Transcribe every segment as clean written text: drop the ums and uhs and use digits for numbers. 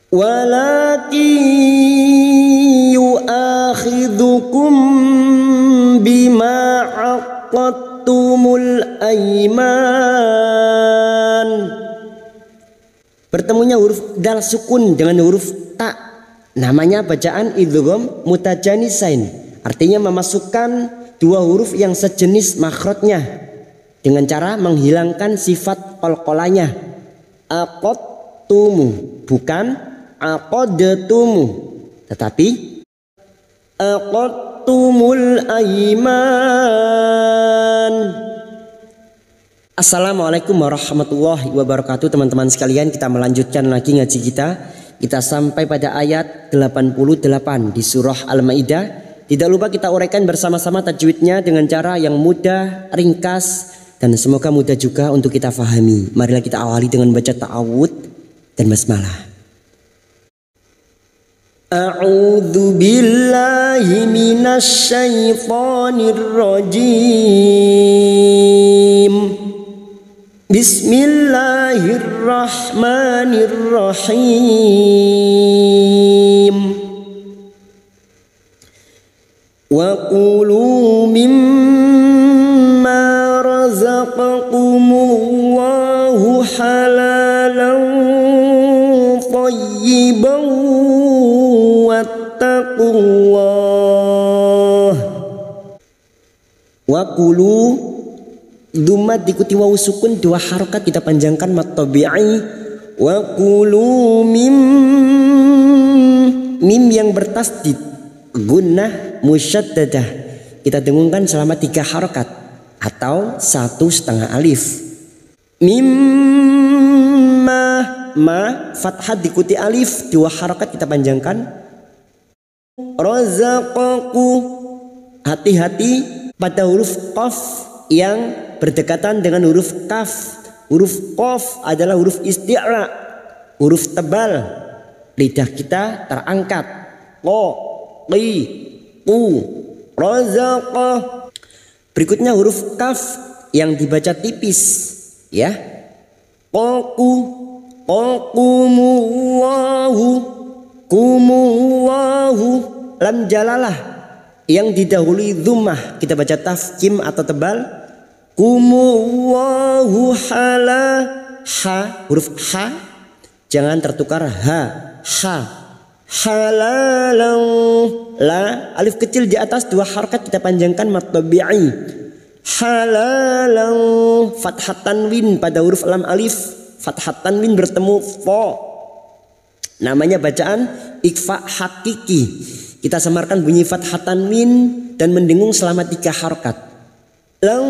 walakin yu'akhidhukum bima aqadtumul aiman. Bertemunya huruf dal sukun dengan huruf ta, namanya bacaan idgham mutajanisain, artinya memasukkan dua huruf yang sejenis makhrajnya dengan cara menghilangkan sifat qalqalanya. Aqadtumu, bukan aqadtumu, tetapi aqadtumul aiman. Assalamualaikum warahmatullahi wabarakatuh. Teman-teman sekalian, kita melanjutkan lagi ngaji kita. Kita sampai pada ayat 88 di surah Al-Maidah. Tidak lupa kita uraikan bersama-sama tajwidnya dengan cara yang mudah, ringkas, dan semoga mudah juga untuk kita fahami. Marilah kita awali dengan baca ta'awud dan basmalah. A'udzu billahi minasy syaithanir rajim. Bismillahirrahmanirrahim. Wa qulu mimma razaqakumullahu halalan thayyiban wattaqullah. Wa qulu, dhamma diikuti wawu sukun, dua harokat kita panjangkan mat tabi'i. Wa qulu mim yang bertasdid, gunnah musyaddadah kita dengungkan selama 3 harokat atau 1,5 alif. Mimma, ma fathah diikuti alif, 2 harokat kita panjangkan. Razaqaku, hati-hati pada huruf qaf yang berdekatan dengan huruf kaf. Huruf qaf adalah huruf isti'la, huruf tebal. Lidah kita terangkat. Qo, qi, qu, razaqah. Berikutnya huruf kaf yang dibaca tipis, ya. Qaku, qaqumullahu, kumullahu. Lam jalalah yang didahului dhammah kita baca tafkim atau tebal. Kumullahu hala, ha, huruf ha jangan tertukar ha, halalan, la alif kecil di atas 2 harakat kita panjangkan mat tabi'i. Halalan, fathah tanwin pada huruf lam alif, fathah tanwin bertemu fo, namanya bacaan ikhfa hakiki. Kita samarkan bunyi fathah tanwin dan mendengung selama 3 harakat. Lang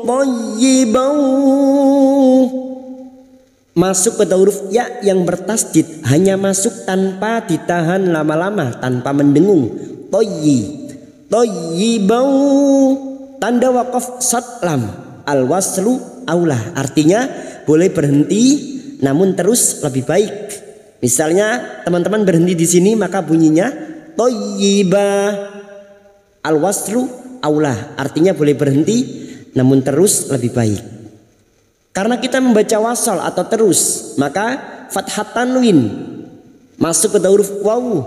tayyiban, masuk pada huruf ya yang bertasdid, hanya masuk tanpa ditahan lama-lama, tanpa mendengung. Tayyibau, tanda waqaf satlam, al waslu aulah, artinya boleh berhenti namun terus lebih baik. Misalnya teman-teman berhenti di sini maka bunyinya thayyibah, al waslu aulah, artinya boleh berhenti namun terus lebih baik. Karena kita membaca wasal atau terus, maka fathah tanwin masuk ke huruf wawu,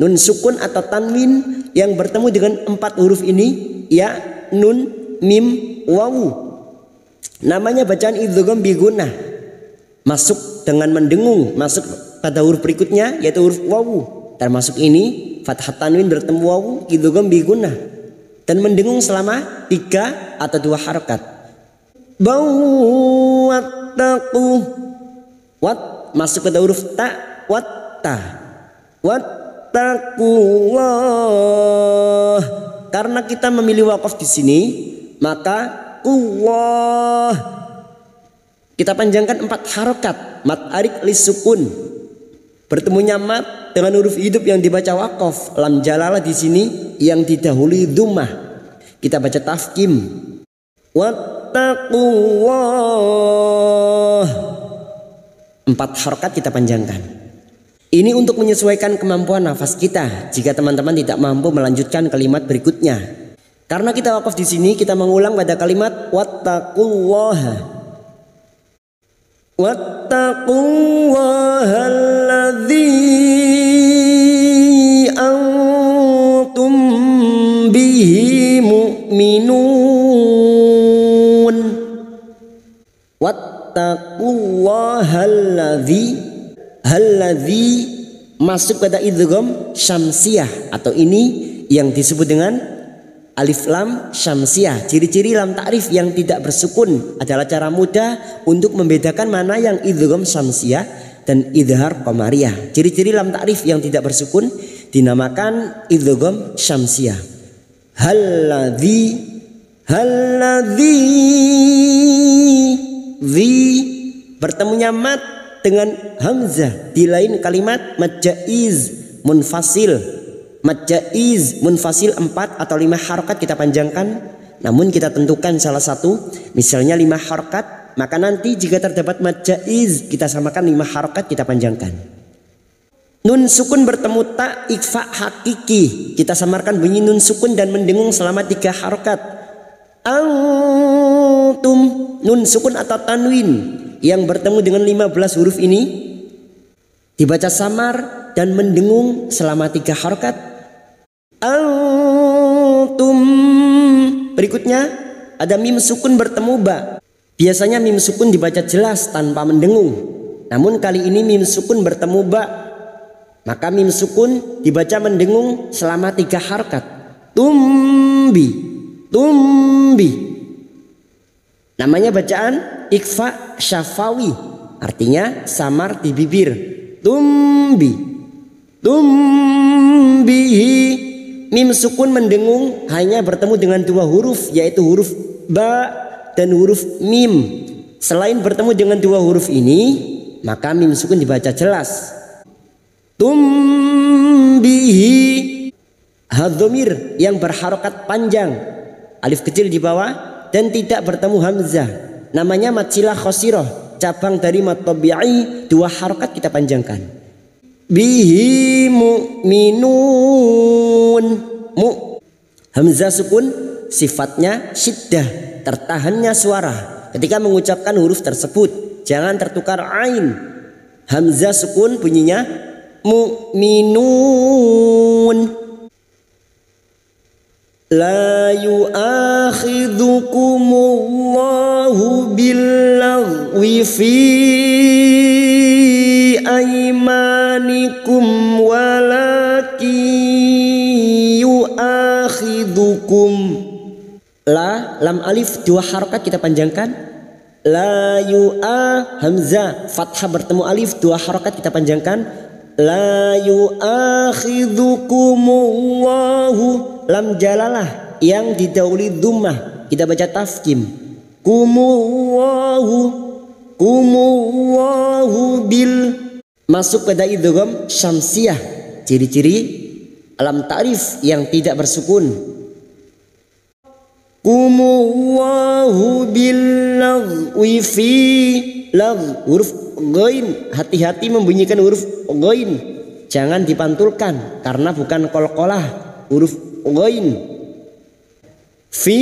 nun sukun atau tanwin yang bertemu dengan 4 huruf ini, ya, nun, mim, wawu, namanya bacaan idgham bi gunnah, masuk dengan mendengung, masuk pada huruf berikutnya yaitu huruf wawu. Termasuk ini fathah tanwin bertemu wawu, idgham bi gunnah, dan mendengung selama 3 atau 2 harakat. Wattaqu, wat masuk pada huruf ta, watta, wattaqullah. Karena kita memilih waqaf di sini, maka Allah kita panjangkan 4 harakat mat arik lis sukun. Bertemunya mat dengan huruf hidup yang dibaca waqaf, lam jalalah di sini yang didahului dhammah. Kita baca tafkim. Wattaqullah, 4 harakat kita panjangkan. Ini untuk menyesuaikan kemampuan nafas kita. Jika teman-teman tidak mampu melanjutkan kalimat berikutnya, karena kita wakaf di sini, kita mengulang pada kalimat wattaqullaha. Wattaqullahalladzi antum bihi mu'minun. Wattaqullahalladzi masuk pada idgham syamsiyah, atau ini yang disebut dengan alif lam syamsiyah. Ciri-ciri lam ta'rif yang tidak bersukun adalah cara mudah untuk membedakan mana yang idgham syamsiyah dan idhar qamariyah. Ciri-ciri lam ta'rif yang tidak bersukun dinamakan idgham syamsiyah. Halladzi bertemunya mat dengan hamzah di lain kalimat mad jaiz munfasil. Mad jaiz munfasil 4 atau 5 harokat kita panjangkan, namun kita tentukan salah satu, misalnya 5 harokat, maka nanti jika terdapat mad jaiz kita samakan 5 harokat kita panjangkan. Nun sukun bertemu ta ikhfa hakiki, kita samarkan bunyi nun sukun dan mendengung selama 3 harokat. Antum, nun sukun atau tanwin yang bertemu dengan 15 huruf ini dibaca samar dan mendengung selama 3 harokat. Antum. Berikutnya ada mim sukun bertemu ba. Biasanya mim sukun dibaca jelas tanpa mendengung, namun kali ini mim sukun bertemu ba, maka mim sukun dibaca mendengung selama 3 harokat. Tumbi. Namanya bacaan ikhfa syafawi, artinya samar di bibir. Tumbi. Mim sukun mendengung hanya bertemu dengan 2 huruf, yaitu huruf ba dan huruf mim. Selain bertemu dengan 2 huruf ini, maka mim sukun dibaca jelas. Tumbihi. Hadhamir yang berharokat panjang, alif kecil di bawah dan tidak bertemu hamzah, namanya mad silah khosirah, cabang dari mad tabi'i, 2 harokat kita panjangkan. Bihi mu'minun. Hamzah sukun sifatnya syiddah, tertahannya suara ketika mengucapkan huruf tersebut, jangan tertukar ain. Hamzah sukun bunyinya mu'minun. La yu'akhidhukumullahu billaghwi fi aymanikum walakin yu'akhidhukum. La lam alif 2 harokat kita panjangkan. La yu'a hamzah fathah bertemu alif 2 harokat kita panjangkan. La yu'akhidhukumullahu, lam jalalah yang didahului dhammah kita baca tafkim. Kumullahu bil. Masuk pada idgham syamsiyah. Ciri-ciri lam ta'rif yang tidak bersukun. Kumullahu bil laghwi fi. Lagh huruf ghain, hati-hati membunyikan huruf ghain, jangan dipantulkan karena bukan qalqalah, huruf ghain. Fi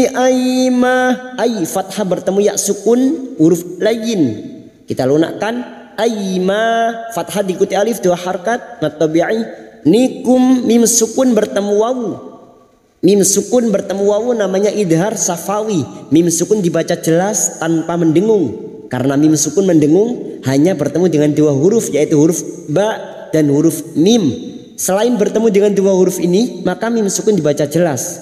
aima, ai fathah bertemu ya sukun, huruf layin kita lunakkan. Aima fathah diikuti alif 2 harkat mad tabi'i. Nikum mim sukun bertemu wawu. Mim sukun bertemu wawu namanya idhar safawi. Mim sukun dibaca jelas tanpa mendengung, karena mim sukun mendengung hanya bertemu dengan 2 huruf, yaitu huruf ba dan huruf mim. Selain bertemu dengan 2 huruf ini, maka mim sukun dibaca jelas.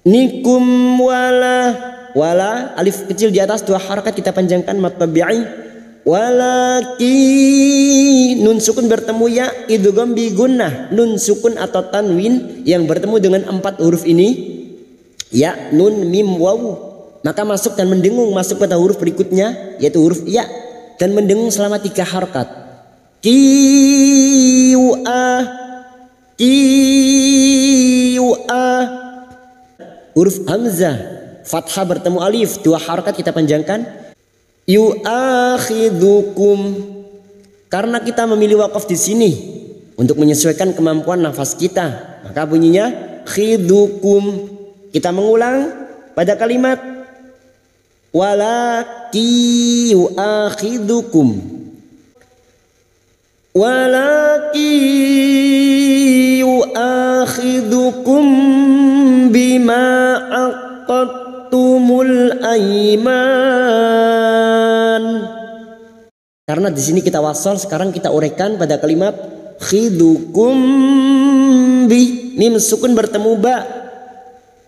Nikum wala alif kecil di atas 2 harakat kita panjangkan mad tabi'i. Walaki nun sukun bertemu ya idgham bi gunnah. Nun sukun atau tanwin yang bertemu dengan 4 huruf ini, ya nun mim wawu, maka masuk dan mendengung masuk pada huruf berikutnya, yaitu huruf ya, dan mendengung selama 3 harakat. Huruf hamzah fathah bertemu alif 2 harakat kita panjangkan. Yu'akhidhukum, karena kita memilih wakaf di sini untuk menyesuaikan kemampuan nafas kita, maka bunyinya khidhukum. Kita mengulang pada kalimat walaki yu'akhidukum bima aqadtumul aiman. Karena di sini kita wasal, sekarang kita uraikan pada kalimat khidukum bi, mim sukun bertemu ba,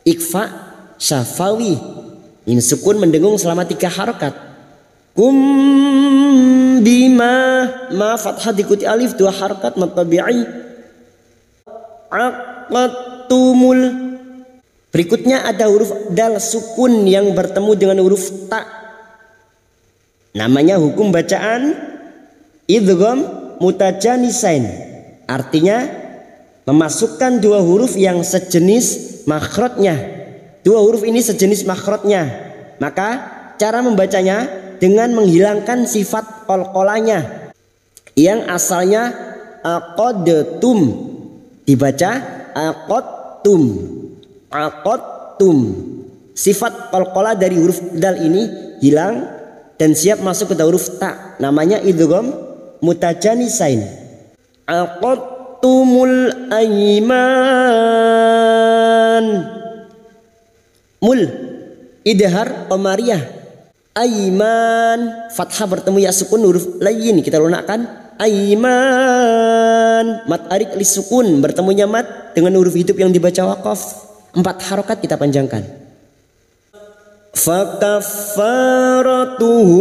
ikfa syafawi, mim sukun mendengung selama 3 harokat. Kum bima, ma fathah diikuti alif 2 harokat matabi'i. Aqadtumul, berikutnya ada huruf dal sukun yang bertemu dengan huruf ta, namanya hukum bacaan idgham mutajanisain, artinya memasukkan 2 huruf yang sejenis makhrajnya. 2 huruf ini sejenis makhrajnya, maka cara membacanya dengan menghilangkan sifat qalqalanya yang asalnya aqadtum, dibaca aqadtum. Sifat qalqalah dari huruf dal ini hilang dan siap masuk ke huruf ta, namanya idgham mutajanisain. Aqadtumul aiman, mul idhar qamariyah. Aiman fathah bertemu ya sukun huruf lain kita lunakkan aiman. Mat arik li sukun bertemunya mat dengan huruf hidup yang dibaca waqaf, 4 harokat kita panjangkan. Fakaffaratuhu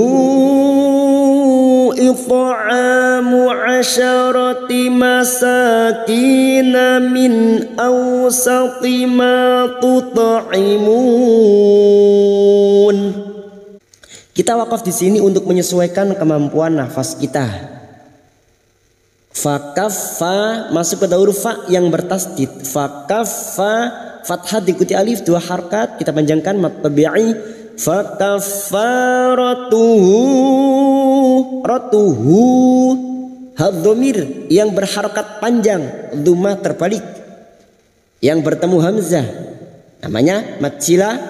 it'amu 'asharati masakin min awsati ma tut'imun. Kita wakaf di sini untuk menyesuaikan kemampuan nafas kita. Fakaffa masuk pada huruf fa yang bertasdid. Fakaffa fathah diikuti alif 2 harkat kita panjangkan mat tabi'i. Ratuhu hadhamir yang berharakat panjang, dhammah terbalik yang bertemu hamzah, namanya mat sila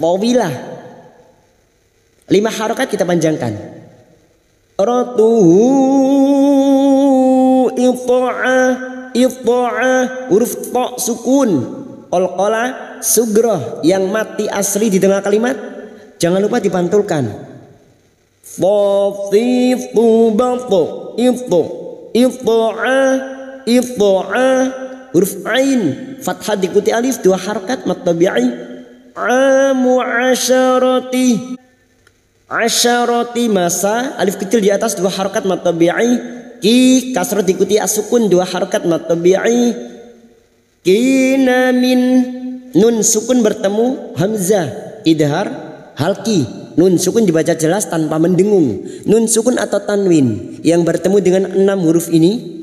tawilah. 5 harokat kita panjangkan. Ratuhu ita'ah huruf ta sukun, qalqalah sugroh yang mati asli di tengah kalimat jangan lupa dipantulkan. Fafitu batu ita'ah huruf ain fathah diikuti alif 2 harokat mat tabi'i. Amu asyarati masa alif kecil di atas 2 harokat mat tabi'i. Ki kasrah diikuti as-sukun 2 harokat mat tabi'i. Kina min nun sukun bertemu hamzah idhar halki, nun sukun dibaca jelas tanpa mendengung. Nun sukun atau tanwin yang bertemu dengan 6 huruf ini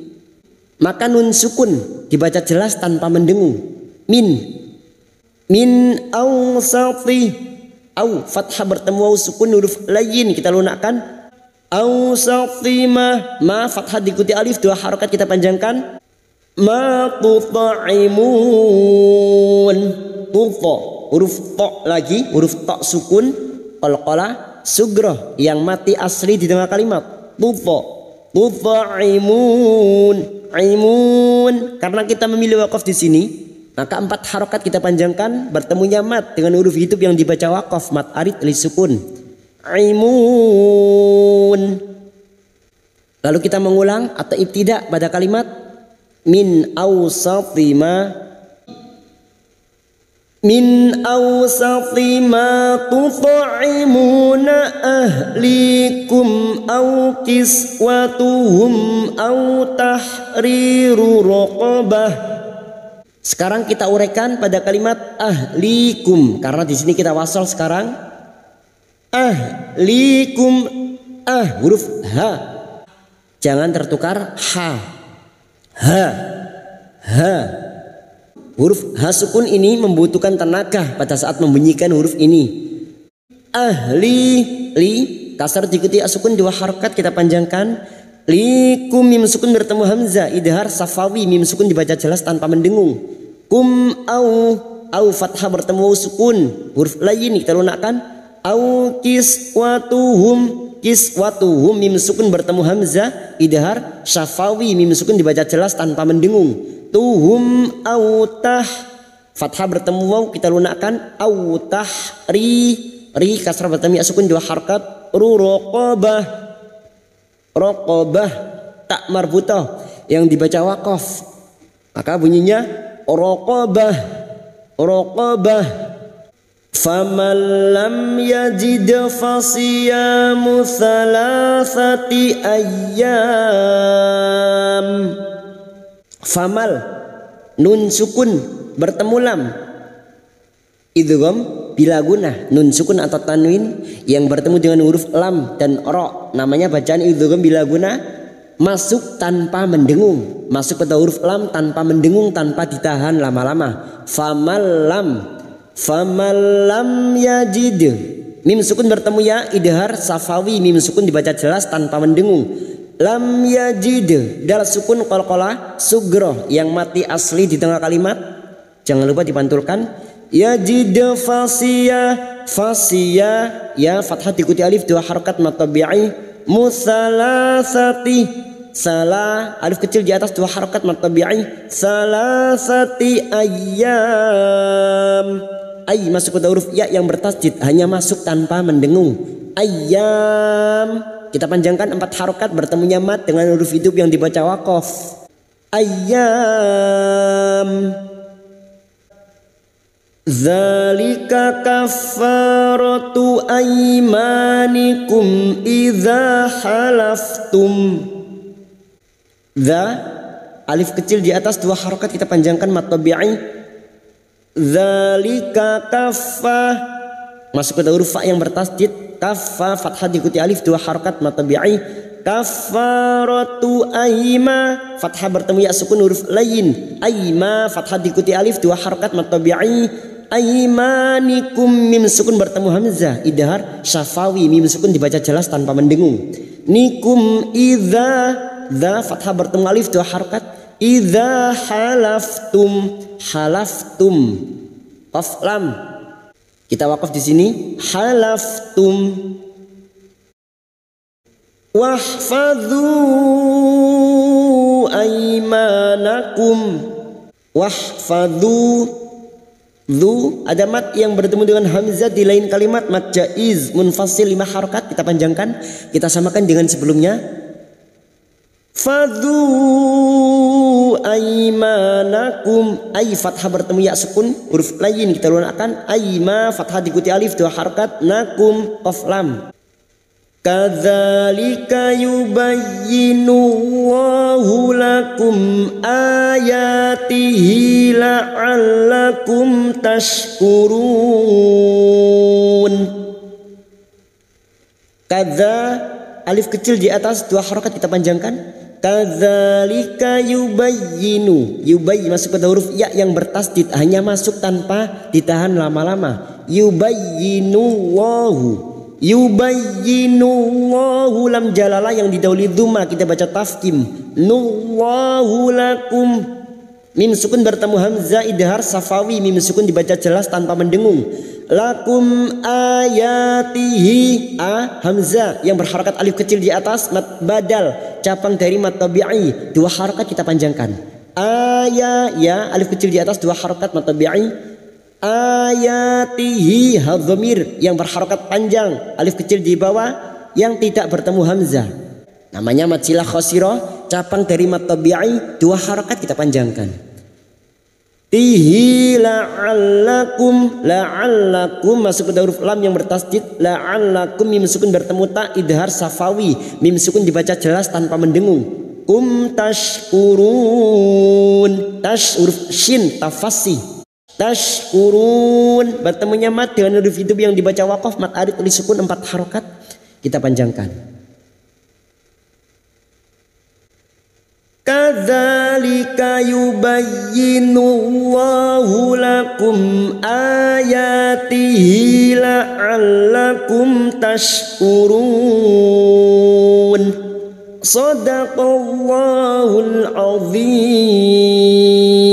maka nun sukun dibaca jelas tanpa mendengung. Min awsati, au fathah bertemu waw sukun huruf lain kita lunakkan. Awsati ma fathah diikuti alif 2 harokat kita panjangkan. Ma tut'imun, tuta huruf ta lagi huruf ta sukun qalqalah sugroh yang mati asli di tengah kalimat. Tut'imun, aimun. Karena kita memilih wakaf di sini maka 4 harokat kita panjangkan bertemunya mat dengan huruf hidup yang dibaca waqaf mat arid li sukun. Aimun. Lalu kita mengulang atau ibtida pada kalimat min awsati ma tut'imuna ahlikum aw kiswatuhum aw tahriru raqabah. Sekarang kita uraikan pada kalimat ahlikum karena di sini kita wasal sekarang. Ahlikum, huruf ha jangan tertukar ha. Huruf ha sukun ini membutuhkan tenaga pada saat membunyikan huruf ini. Li kasar diikuti sukun 2 harokat kita panjangkan. Likum mim sukun bertemu hamzah idhar safawi mim sukun dibaca jelas tanpa mendengung. Kum au fathah bertemu sukun huruf lain kita lunakkan. Au kiswatuhum. Kiswatuhum mim sukun bertemu hamzah idhar syafawi mim sukun dibaca jelas tanpa mendengung. Tuhum autah fathah bertemu waw kita lunakkan. Autah ri kasrah bertemu ya sukun dua harakat. Raqabah raqabah tak marbutah yang dibaca waqaf maka bunyinya raqabah raqabah. Faman lam yajid fasiyamu thalathati ayyam. Famal nun sukun bertemu lam idgham bila guna nun sukun atau tanwin yang bertemu dengan huruf lam dan ro namanya bacaan idgham bila guna masuk tanpa mendengung, masuk pada huruf lam tanpa mendengung, tanpa ditahan lama-lama. Faman lam yajid mim sukun bertemu ya idhar safawi mim sukun dibaca jelas tanpa mendengung. Lam yajid dal sukun qalqalah sugro yang mati asli di tengah kalimat jangan lupa dipantulkan. Yajid fasiyah ya fathah diikuti alif dua harakat mad tabi'i. Musalasati salah alif kecil di atas dua harakat mad tabi'i. Salasati ayyam. Ay masuk pada huruf ya yang bertasdid hanya masuk tanpa mendengung. Ayyam kita panjangkan 4 harokat bertemunya mat dengan huruf hidup yang dibaca waqaf. Ayyam. Zalika kafaratu aymanikum idza halaftum. Alif kecil di atas 2 harokat kita panjangkan mat tabi'i. Zalika kaffa masuk ke huruf fa yang bertasdid. Kaffa fathah diikuti alif 2 harokat mat tabi'i. Kafaratu aima fathah bertemu ya sukun huruf lain. Aima fathah diikuti alif 2 harokat mat tabi'i. Aimanikum mim sukun bertemu hamzah idhar syafawi mim sukun dibaca jelas tanpa mendengung. Nikum idza fathah bertemu alif 2 harokat. Idza halaftum qaf lam kita wakaf di sini. Halaftum. Wahfadhu aymanakum. Wahfadhu ada mat yang bertemu dengan hamzah di lain kalimat mat jaiz munfasil 5 harokat kita panjangkan kita samakan dengan sebelumnya. Fadhu aymanakum ay fathah bertemu ya sukun huruf lain kita lunakkan. Ayma fathah diikuti alif 2 harokat. Nakum qaf lam. Kadzalika yubayyinu Allahu lakum ayatihi la'allakum tashkurun. Kadza alif kecil di atas 2 harokat kita panjangkan. Kadzalika yubayyinu masuk pada huruf ya yang bertasdid hanya masuk tanpa ditahan lama-lama. Yubayyinullahu lam jalalah yang didahului dhamma kita baca tafkim. Nullahu lakum mim sukun bertemu hamzah idhar safawi mim sukun dibaca jelas tanpa mendengung. Lakum ayatihi hamzah yang berharakat alif kecil di atas mad badal cabang dari mad tabi'i 2 harakat kita panjangkan. Ya alif kecil di atas 2 harakat mad tabi'i. Ayatihi hadhamir yang berharakat panjang alif kecil di bawah yang tidak bertemu hamzah namanya mad silah khosirah cabang dari mad tabi'i 2 harakat kita panjangkan. Tihi la'allakum masuk ke huruf lam yang bertasdid. La'allakum mim sukun bertemu ta idhar safawi mim sukun dibaca jelas tanpa mendengung. Tashkurun huruf shin tafasih. Tashkurun bertemunya mat dengan huruf hidup yang dibaca waqaf mat arid tulis sukun 4 harokat kita panjangkan. Kadzalika yubayyinu Allahu lakum ayatihi la'allakum tashkurun. Shadaqallahul azim.